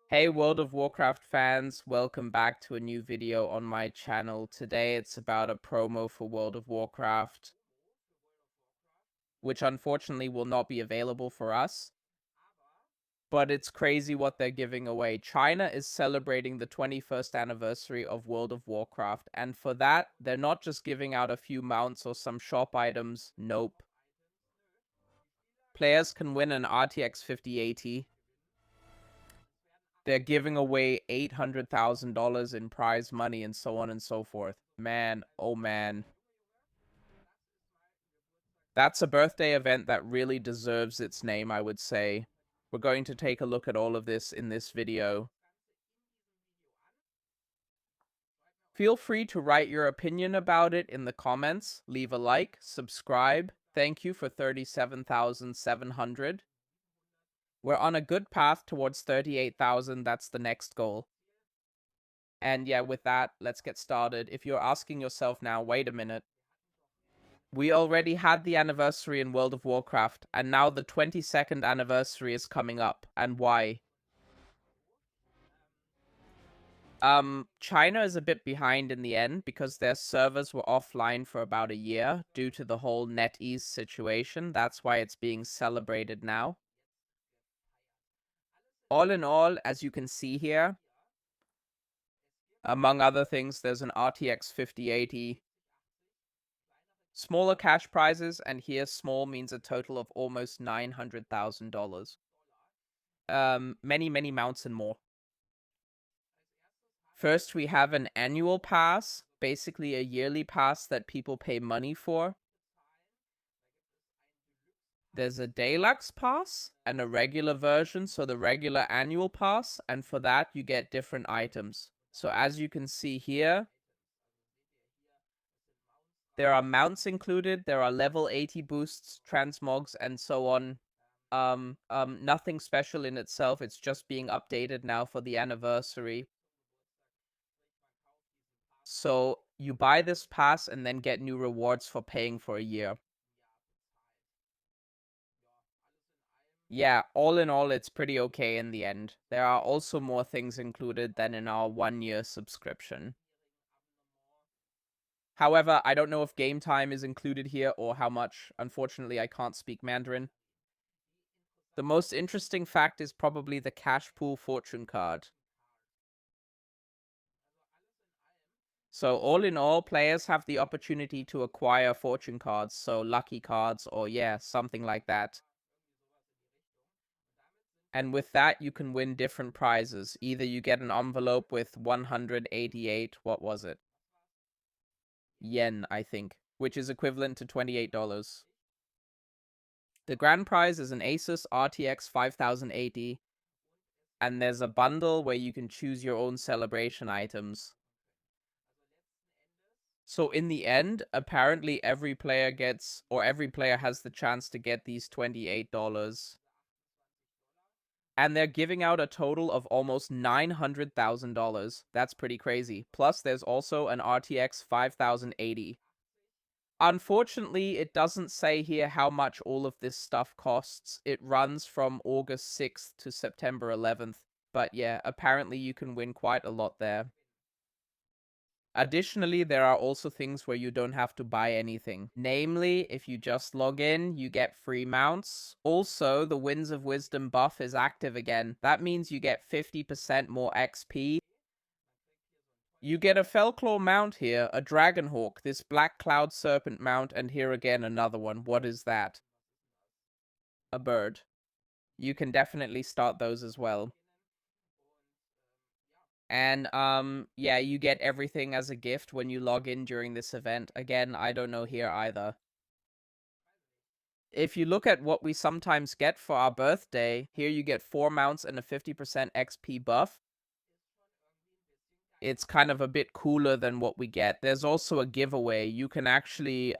Hey World of Warcraft fans, welcome back to a new video on my channel. Today it's about a promo for World of Warcraft, which unfortunately will not be available for us. But it's crazy what they're giving away. China is celebrating the 21st anniversary of World of Warcraft, and for that, they're not just giving out a few mounts or some shop items, nope. Players can win an RTX 5080. They're giving away $800,000 in prize money and so on and so forth. Man, oh man. That's a birthday event that really deserves its name, I would say. We're going to take a look at all of this in this video. Feel free to write your opinion about it in the comments, leave a like, subscribe. Thank you for 37,700. We're on a good path towards 38,000, that's the next goal. And yeah, with that, let's get started. If you're asking yourself now, wait a minute. We already had the anniversary in World of Warcraft, and now the 22nd anniversary is coming up. And why? China is a bit behind in the end because their servers were offline for about a year due to the whole NetEase situation. That's why it's being celebrated now. All in all, as you can see here, among other things, there's an RTX 5080, smaller cash prizes, and here small means a total of almost $900,000. Many mounts and more. First, we have an annual pass, basically a yearly pass that people pay money for. There's a deluxe pass and a regular version, so the regular annual pass, and for that you get different items. So as you can see here, there are mounts included, there are level 80 boosts, transmogs, and so on. Nothing special in itself, it's just being updated now for the anniversary. So you buy this pass and then get new rewards for paying for a year. Yeah, all in all, it's pretty okay in the end. There are also more things included than in our 1-year subscription. However, I don't know if game time is included here or how much. Unfortunately, I can't speak Mandarin. The most interesting fact is probably the cash pool fortune card. So all in all, players have the opportunity to acquire fortune cards, so lucky cards or yeah, something like that. And with that, you can win different prizes. Either you get an envelope with 188, what was it? Yen, I think, which is equivalent to $28. The grand prize is an Asus RTX 5080, and there's a bundle where you can choose your own celebration items. So in the end, apparently every player has the chance to get these $28. And they're giving out a total of almost $900,000. That's pretty crazy. Plus, there's also an RTX 5080. Unfortunately, it doesn't say here how much all of this stuff costs. It runs from August 6th to September 11th. But yeah, apparently you can win quite a lot there. Additionally, there are also things where you don't have to buy anything. Namely, if you just log in, you get free mounts. Also, the Winds of Wisdom buff is active again. That means you get 50% more XP. You get a Fellclaw mount here, a Dragonhawk, this Black Cloud Serpent mount, and here again another one. What is that? A bird. You can definitely start those as well. And, yeah, you get everything as a gift when you log in during this event. Again, I don't know here either. If you look at what we sometimes get for our birthday, here you get 4 mounts and a 50% XP buff. It's kind of a bit cooler than what we get. There's also a giveaway. You can actually,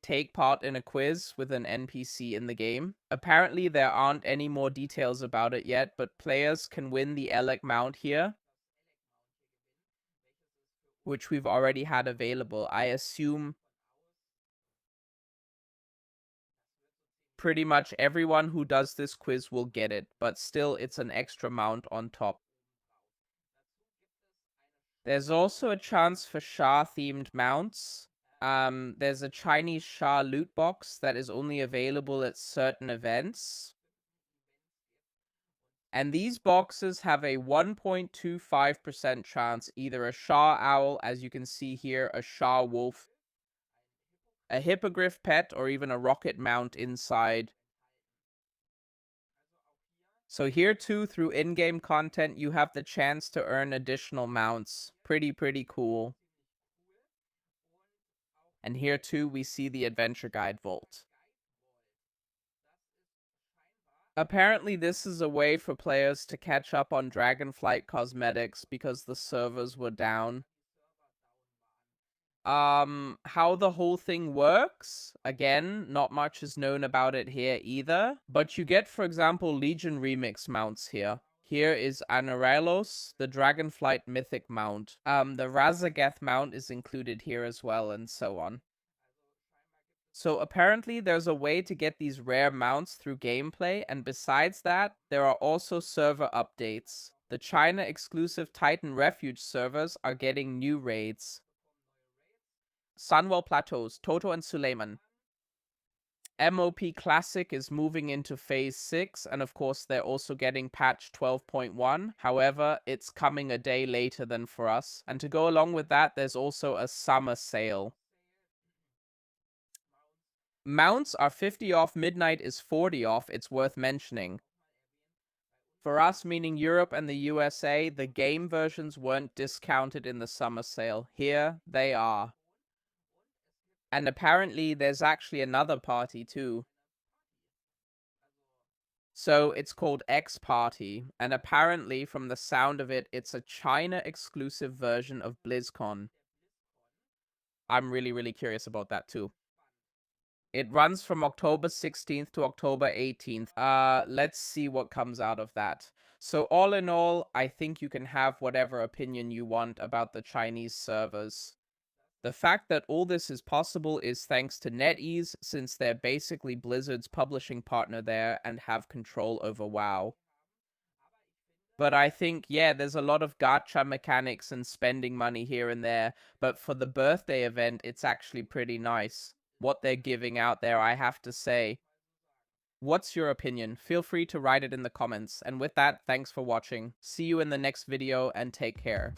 take part in a quiz with an NPC in the game. Apparently, there aren't any more details about it yet, but players can win the Elec mount here, which we've already had available. I assume pretty much everyone who does this quiz will get it, but still it's an extra mount on top. There's also a chance for Shah-themed mounts. There's a Chinese Shah loot box that is only available at certain events. And these boxes have a 1.25% chance, either a Shah owl, as you can see here, a Shah wolf, a hippogriff pet, or even a rocket mount inside. So here too, through in-game content, you have the chance to earn additional mounts. Pretty cool. And here too, we see the Adventure Guide Vault. Apparently, this is a way for players to catch up on Dragonflight cosmetics because the servers were down. How the whole thing works, again, not much is known about it here either, but you get, for example, Legion Remix mounts here. Here is Anarelos, the Dragonflight Mythic mount. The Razageth mount is included here as well, and so on. So apparently there's a way to get these rare mounts through gameplay, and besides that, there are also server updates. The China-exclusive Titan Refuge servers are getting new raids. Sunwell Plateaus, Toto and Suleiman. MOP Classic is moving into Phase 6, and of course they're also getting patch 12.1. However, it's coming a day later than for us. And to go along with that, there's also a summer sale. Mounts are 50 off, midnight is 40 off, it's worth mentioning. For us, meaning Europe and the USA, the game versions weren't discounted in the summer sale. Here, they are. And apparently, there's actually another party, too. So, it's called X Party, and apparently, from the sound of it, it's a China-exclusive version of BlizzCon. I'm really curious about that, too. It runs from October 16th to October 18th. Let's see what comes out of that. So all in all, I think you can have whatever opinion you want about the Chinese servers. The fact that all this is possible is thanks to NetEase, since they're basically Blizzard's publishing partner there and have control over WoW. But I think, yeah, there's a lot of gacha mechanics and spending money here and there, but for the birthday event, it's actually pretty nice. What they're giving out there, I have to say. What's your opinion? Feel free to write it in the comments. And with that, thanks for watching. See you in the next video, and take care.